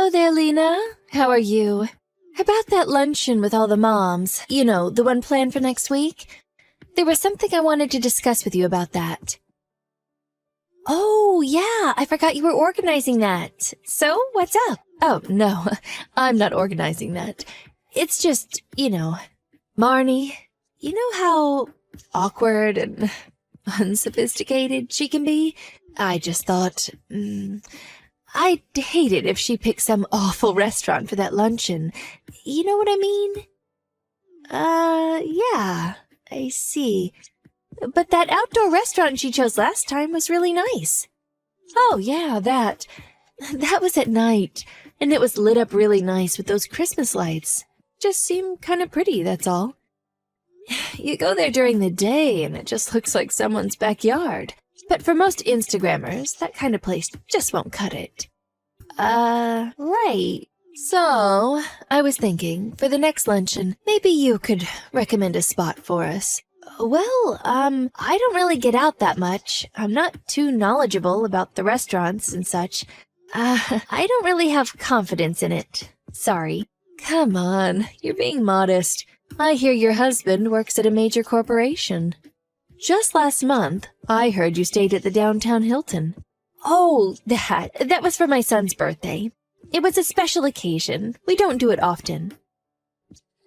Hello there, Lena. How are you? About that luncheon with all the moms, you know, the one planned for next week? There was something I wanted to discuss with you about that. Oh, yeah, I forgot you were organizing that. So, what's up? Oh, no, I'm not organizing that. It's just, Marnie, you know how awkward and unsophisticated she can be? I just thought, I'd hate it if she picked some awful restaurant for that luncheon. You know what I mean? Yeah, I see. But that outdoor restaurant she chose last time was really nice. Oh, yeah, that. That was at night, and it was lit up really nice with those Christmas lights. Just seemed kind of pretty, that's all. You go there during the day, and it just looks like someone's backyard. But for most Instagrammers, that kind of place just won't cut it. Right. So, I was thinking, for the next luncheon, maybe you could recommend a spot for us. Well, I don't really get out that much. I'm not too knowledgeable about the restaurants and such. I don't really have confidence in it. Sorry. Come on, you're being modest. I hear your husband works at a major corporation. Just last month, I heard you stayed at the downtown Hilton. Oh, that was for my son's birthday. It was a special occasion. We don't do it often.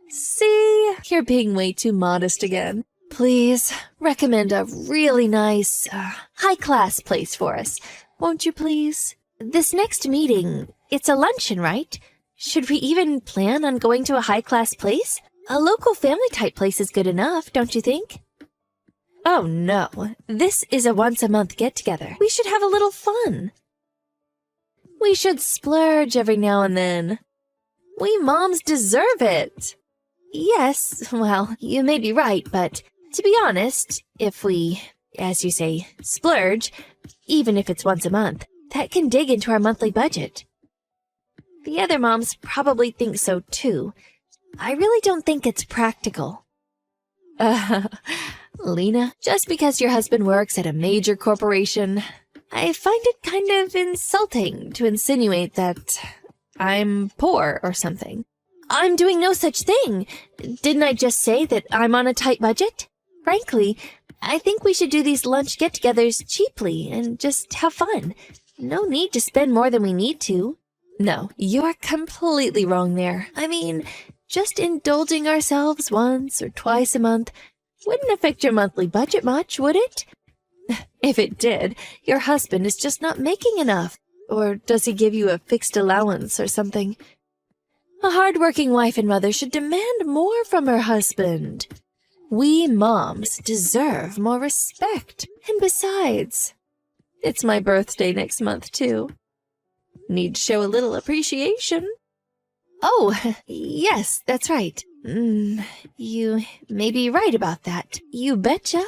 See, you're being way too modest again. Please, recommend a really nice, high-class place for us, won't you please? This next meeting, it's a luncheon, right? Should we even plan on going to a high-class place? A local family-type place is good enough, don't you think? Oh, no. This is a once-a-month get-together. We should have a little fun. We should splurge every now and then. We moms deserve it. Yes, well, you may be right, but to be honest, if we, as you say, splurge, even if it's once a month, that can dig into our monthly budget. The other moms probably think so too. I really don't think it's practical. Lena, just because your husband works at a major corporation, I find it kind of insulting to insinuate that I'm poor or something. I'm doing no such thing. Didn't I just say that I'm on a tight budget? Frankly, I think we should do these lunch get-togethers cheaply and just have fun. No need to spend more than we need to. No, you're completely wrong there. I mean, just indulging ourselves once or twice a month wouldn't affect your monthly budget much, would it? If it did, your husband is just not making enough. Or does he give you a fixed allowance or something? A hard-working wife and mother should demand more from her husband. We moms deserve more respect. And besides, it's my birthday next month, too. Need to show a little appreciation. Oh, yes, that's right. You may be right about that. You betcha.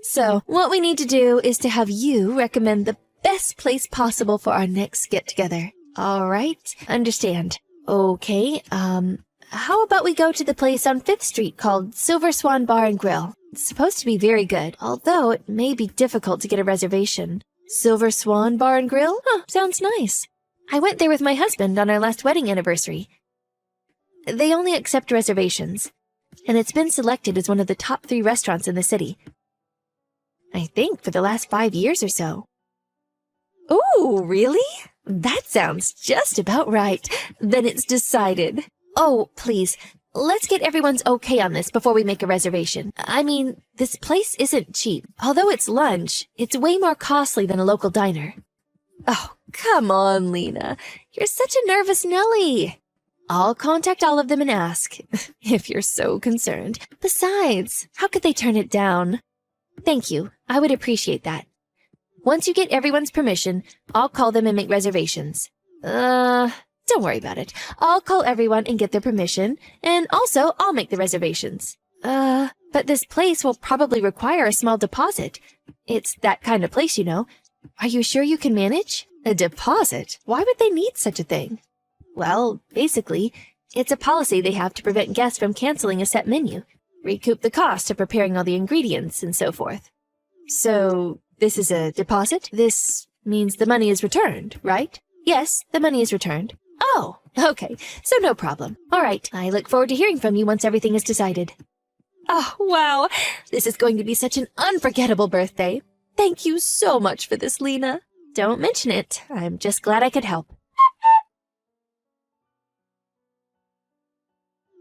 So, what we need to do is to have you recommend the best place possible for our next get-together. All right, understand. Okay, how about we go to the place on 5th Street called Silver Swan Bar and Grill? It's supposed to be very good, although it may be difficult to get a reservation. Silver Swan Bar and Grill? Huh, sounds nice. I went there with my husband on our last wedding anniversary. They only accept reservations, and it's been selected as one of the top 3 restaurants in the city. I think for the last 5 years or so. Ooh, really? That sounds just about right. Then it's decided. Oh, please, let's get everyone's okay on this before we make a reservation. I mean, this place isn't cheap. Although it's lunch, it's way more costly than a local diner. Oh, come on, Lena. You're such a nervous Nelly. I'll contact all of them and ask, if you're so concerned. Besides, how could they turn it down? Thank you. I would appreciate that. Once you get everyone's permission, I'll call them and make reservations. Don't worry about it. I'll call everyone and get their permission, and also I'll make the reservations. But this place will probably require a small deposit. It's that kind of place, you know. Are you sure you can manage? A deposit? Why would they need such a thing? Well, basically, it's a policy they have to prevent guests from canceling a set menu, recoup the cost of preparing all the ingredients, and so forth. So, this is a deposit? This means the money is returned, right? Yes, the money is returned. Oh, okay, so no problem. All right, I look forward to hearing from you once everything is decided. Oh, wow. This is going to be such an unforgettable birthday. Thank you so much for this, Lena. Don't mention it. I'm just glad I could help.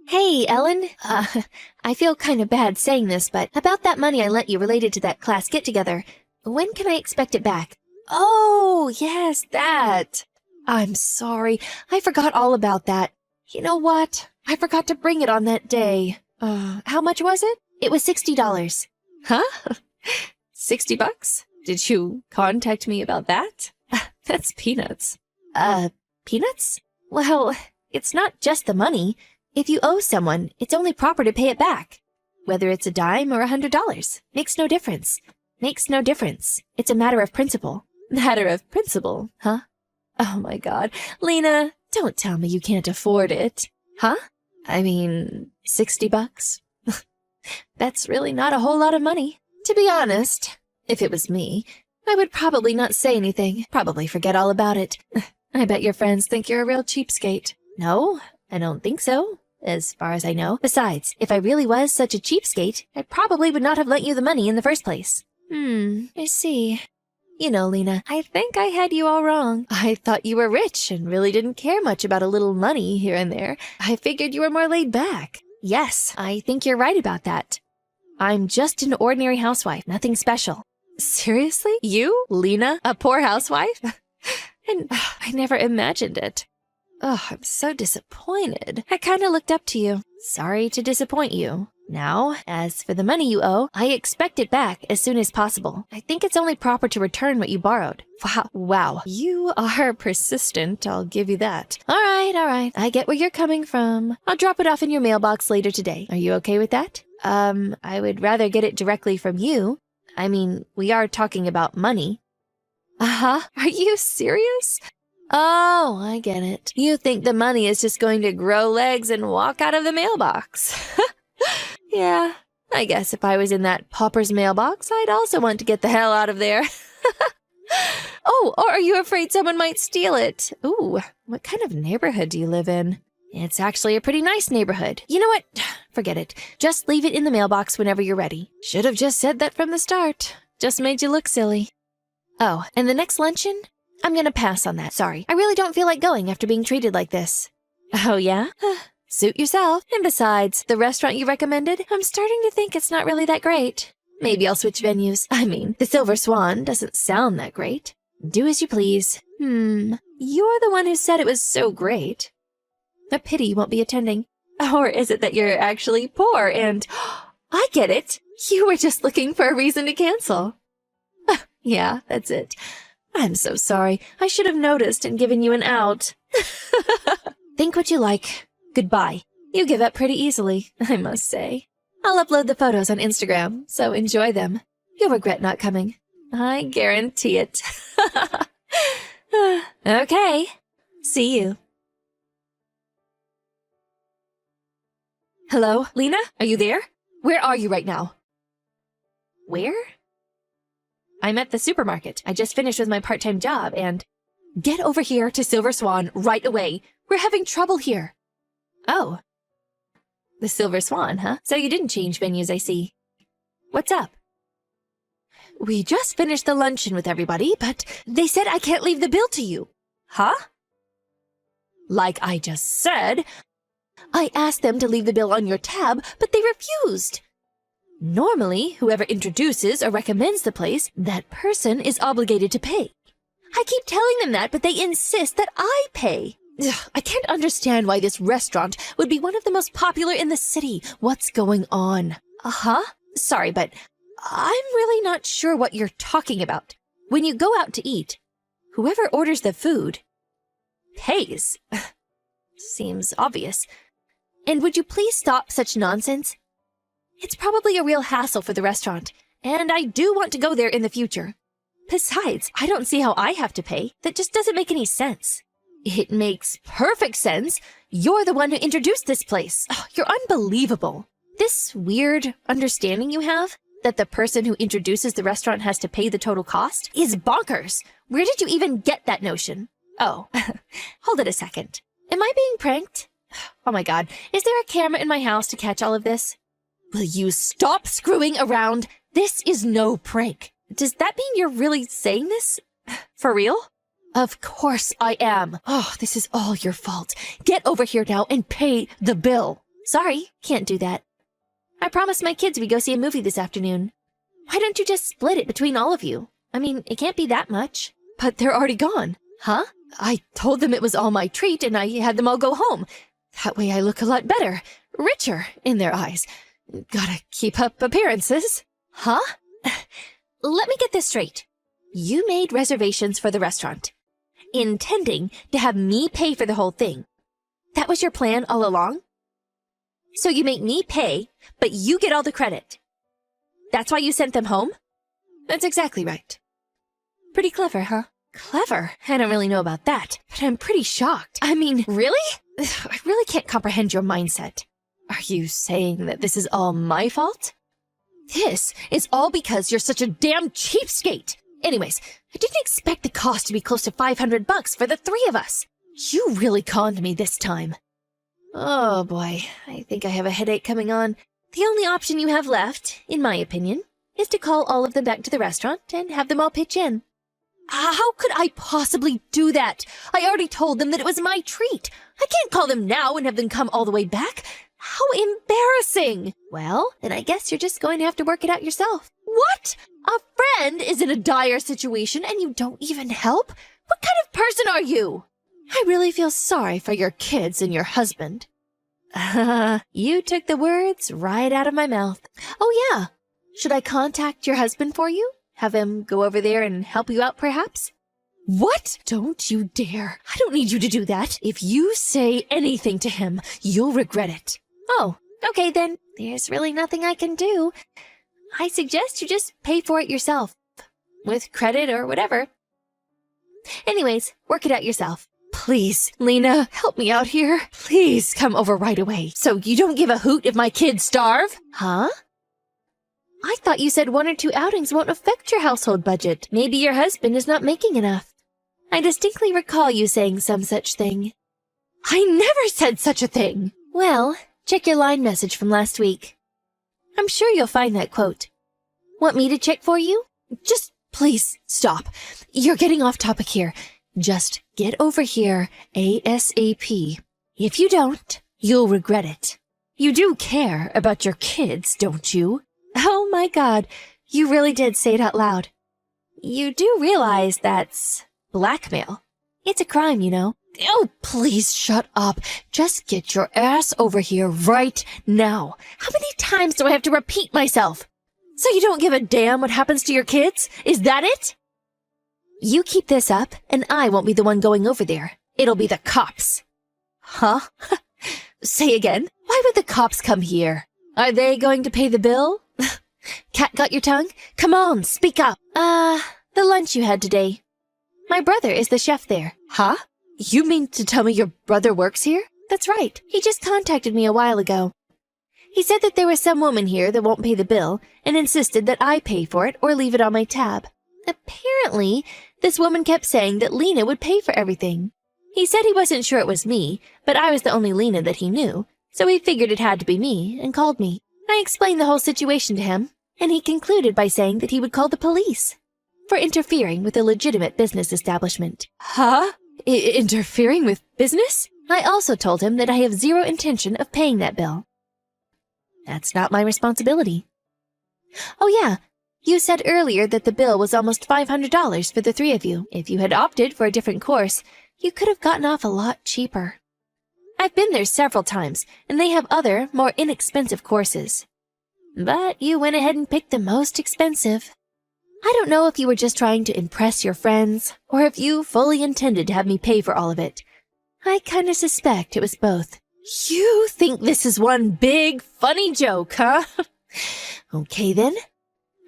Hey, Ellen. I feel kind of bad saying this, but about that money I lent you related to that class get-together, when can I expect it back? Oh, yes, that. I'm sorry. I forgot all about that. You know what? I forgot to bring it on that day. How much was it? It was $60. Huh? $60? Did you contact me about that? That's peanuts. Peanuts? Well, it's not just the money. If you owe someone, it's only proper to pay it back. Whether it's a dime or $100. Makes no difference. Makes no difference. It's a matter of principle. Matter of principle, huh? Oh my God. Lena, don't tell me you can't afford it. Huh? I mean, $60? That's really not a whole lot of money. To be honest, if it was me, I would probably not say anything. Probably forget all about it. I bet your friends think you're a real cheapskate. No, I don't think so. As far as I know. Besides, if I really was such a cheapskate, I probably would not have lent you the money in the first place. I see. You know, Lena, I think I had you all wrong. I thought you were rich and really didn't care much about a little money here and there. I figured you were more laid back. Yes, I think you're right about that. I'm just an ordinary housewife, nothing special. Seriously? You, Lena, a poor housewife? And I never imagined it. Oh, I'm so disappointed. I kind of looked up to you. Sorry to disappoint you. Now, as for the money you owe, I expect it back as soon as possible. I think it's only proper to return what you borrowed. Wow. You are persistent, I'll give you that. All right. I get where you're coming from. I'll drop it off in your mailbox later today. Are you okay with that? I would rather get it directly from you. I mean, we are talking about money. Are you serious? Oh, I get it. You think the money is just going to grow legs and walk out of the mailbox. Yeah, I guess if I was in that pauper's mailbox, I'd also want to get the hell out of there. Oh, or are you afraid someone might steal it? Ooh, what kind of neighborhood do you live in? It's actually a pretty nice neighborhood. You know what? Forget it. Just leave it in the mailbox whenever you're ready. Should have just said that from the start. Just made you look silly. Oh, and the next luncheon? I'm gonna pass on that, sorry. I really don't feel like going after being treated like this. Oh, yeah? Suit yourself. And besides, the restaurant you recommended, I'm starting to think it's not really that great. Maybe I'll switch venues. I mean, the Silver Swan doesn't sound that great. Do as you please. You're the one who said it was so great. A pity you won't be attending. Or is it that you're actually poor and... I get it. You were just looking for a reason to cancel. Yeah, that's it. I'm so sorry. I should have noticed and given you an out. Think what you like. Goodbye. You give up pretty easily, I must say. I'll upload the photos on Instagram, so enjoy them. You'll regret not coming. I guarantee it. Okay. See you. Hello, Lena? Are you there? Where are you right now? Where? I'm at the supermarket. I just finished with my part-time job and... Get over here to Silver Swan right away. We're having trouble here. Oh. The Silver Swan, huh? So you didn't change venues, I see. What's up? We just finished the luncheon with everybody, but they said I can't leave the bill to you. Huh? Like I just said, I asked them to leave the bill on your tab, but they refused. Normally, whoever introduces or recommends the place, that person is obligated to pay. I keep telling them that, but they insist that I pay. Ugh, I can't understand why this restaurant would be one of the most popular in the city. What's going on? Sorry, but I'm really not sure what you're talking about. When you go out to eat, whoever orders the food pays. Seems obvious. And would you please stop such nonsense? It's probably a real hassle for the restaurant, and I do want to go there in the future. Besides, I don't see how I have to pay. That just doesn't make any sense. It makes perfect sense. You're the one who introduced this place. Oh, you're unbelievable. This weird understanding you have, that the person who introduces the restaurant has to pay the total cost, is bonkers. Where did you even get that notion? Oh, hold it a second. Am I being pranked? Oh my god, is there a camera in my house to catch all of this? Will you stop screwing around? This is no prank. Does that mean you're really saying this? For real? Of course I am. Oh, this is all your fault. Get over here now and pay the bill. Sorry, can't do that. I promised my kids we'd go see a movie this afternoon. Why don't you just split it between all of you? I mean, it can't be that much. But they're already gone. Huh? I told them it was all my treat and I had them all go home. That way I look a lot better, richer in their eyes. Gotta keep up appearances. Huh? Let me get this straight. You made reservations for the restaurant, intending to have me pay for the whole thing. That was your plan all along? So you make me pay, but you get all the credit. That's why you sent them home? That's exactly right. Pretty clever, huh? Clever? I don't really know about that, but I'm pretty shocked. I mean, really? I really can't comprehend your mindset. Are you saying that this is all my fault? This is all because you're such a damn cheapskate. Anyways, I didn't expect the cost to be close to $500 for the three of us. You really conned me this time. Oh boy, I think I have a headache coming on. The only option you have left, in my opinion, is to call all of them back to the restaurant and have them all pitch in. How could I possibly do that? I already told them that it was my treat. I can't call them now and have them come all the way back. How embarrassing! Well, then I guess you're just going to have to work it out yourself. What? A friend is in a dire situation and you don't even help? What kind of person are you? I really feel sorry for your kids and your husband. You took the words right out of my mouth. Oh yeah, should I contact your husband for you? Have him go over there and help you out, perhaps? What? Don't you dare. I don't need you to do that. If you say anything to him, you'll regret it. Oh, okay then. There's really nothing I can do. I suggest you just pay for it yourself. With credit or whatever. Anyways, work it out yourself. Please, Lena, help me out here. Please come over right away. So you don't give a hoot if my kids starve? Huh? I thought you said 1 or 2 outings won't affect your household budget. Maybe your husband is not making enough. I distinctly recall you saying some such thing. I never said such a thing. Well, check your line message from last week. I'm sure you'll find that quote. Want me to check for you? Just please stop. You're getting off topic here. Just get over here ASAP. If you don't, you'll regret it. You do care about your kids, don't you? Oh my god, you really did say it out loud. You do realize that's blackmail. It's a crime, you know. Oh, please shut up. Just get your ass over here right now. How many times do I have to repeat myself? So you don't give a damn what happens to your kids? Is that it? You keep this up, and I won't be the one going over there. It'll be the cops. Huh? Say again? Why would the cops come here? Are they going to pay the bill? Cat got your tongue? Come on, speak up. The lunch you had today. My brother is the chef there. Huh? You mean to tell me your brother works here? That's right. He just contacted me a while ago. He said that there was some woman here that won't pay the bill and insisted that I pay for it or leave it on my tab. Apparently, this woman kept saying that Lena would pay for everything. He said he wasn't sure it was me, but I was the only Lena that he knew, so he figured it had to be me and called me. I explained the whole situation to him, and he concluded by saying that he would call the police for interfering with a legitimate business establishment. Huh? Interfering with business? I also told him that I have zero intention of paying that bill. That's not my responsibility. Oh yeah, you said earlier that the bill was almost $500 for the three of you. If you had opted for a different course, you could have gotten off a lot cheaper. I've been there several times, and they have other, more inexpensive courses. But you went ahead and picked the most expensive. I don't know if you were just trying to impress your friends, or if you fully intended to have me pay for all of it. I kinda suspect it was both. You think this is one big, funny joke, huh? Okay then.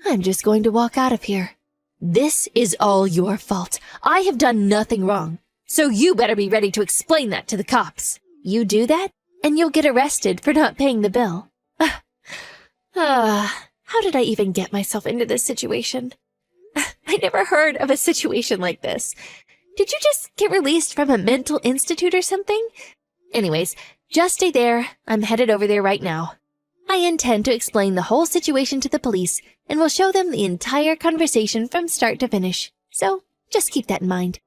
I'm just going to walk out of here. This is all your fault. I have done nothing wrong. So you better be ready to explain that to the cops. You do that, and you'll get arrested for not paying the bill. How did I even get myself into this situation? I never heard of a situation like this. Did you just get released from a mental institute or something? Anyways, just stay there. I'm headed over there right now. I intend to explain the whole situation to the police and will show them the entire conversation from start to finish. So just keep that in mind.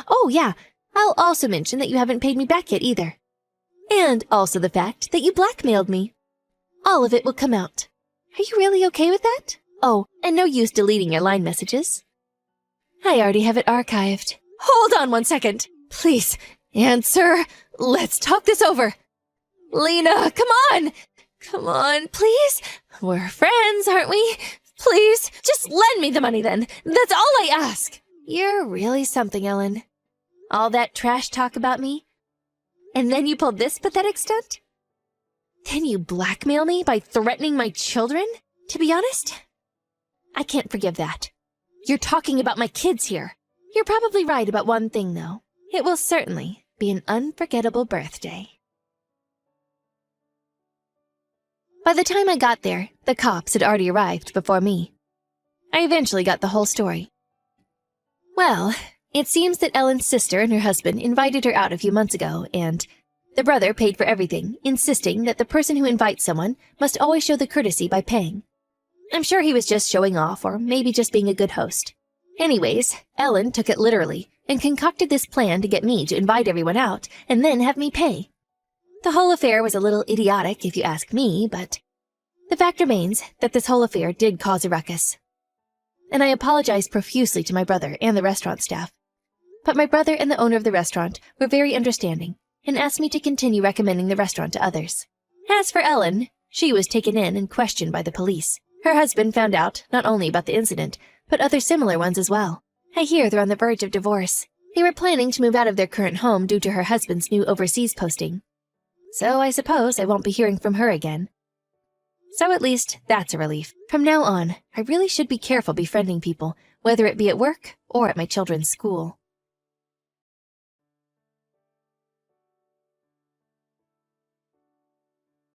Oh, yeah. I'll also mention that you haven't paid me back yet either. And also the fact that you blackmailed me. All of it will come out. Are you really okay with that? Oh, and no use deleting your line messages. I already have it archived. Hold on 1 second. Please, answer. Let's talk this over. Lena, come on. Come on, please. We're friends, aren't we? Please, just lend me the money then. That's all I ask. You're really something, Ellen. All that trash talk about me? And then you pulled this pathetic stunt? Then you blackmail me by threatening my children? To be honest, I can't forgive that. You're talking about my kids here. You're probably right about one thing, though. It will certainly be an unforgettable birthday. By the time I got there, the cops had already arrived before me. I eventually got the whole story. Well, it seems that Ellen's sister and her husband invited her out a few months ago, and the brother paid for everything, insisting that the person who invites someone must always show the courtesy by paying. I'm sure he was just showing off, or maybe just being a good host. Anyways, Ellen took it literally and concocted this plan to get me to invite everyone out and then have me pay. The whole affair was a little idiotic, if you ask me, but the fact remains that this whole affair did cause a ruckus. And I apologized profusely to my brother and the restaurant staff. But my brother and the owner of the restaurant were very understanding and asked me to continue recommending the restaurant to others. As for Ellen, she was taken in and questioned by the police. Her husband found out not only about the incident, but other similar ones as well. I hear they're on the verge of divorce. They were planning to move out of their current home due to her husband's new overseas posting. So I suppose I won't be hearing from her again. So at least that's a relief. From now on, I really should be careful befriending people, whether it be at work or at my children's school.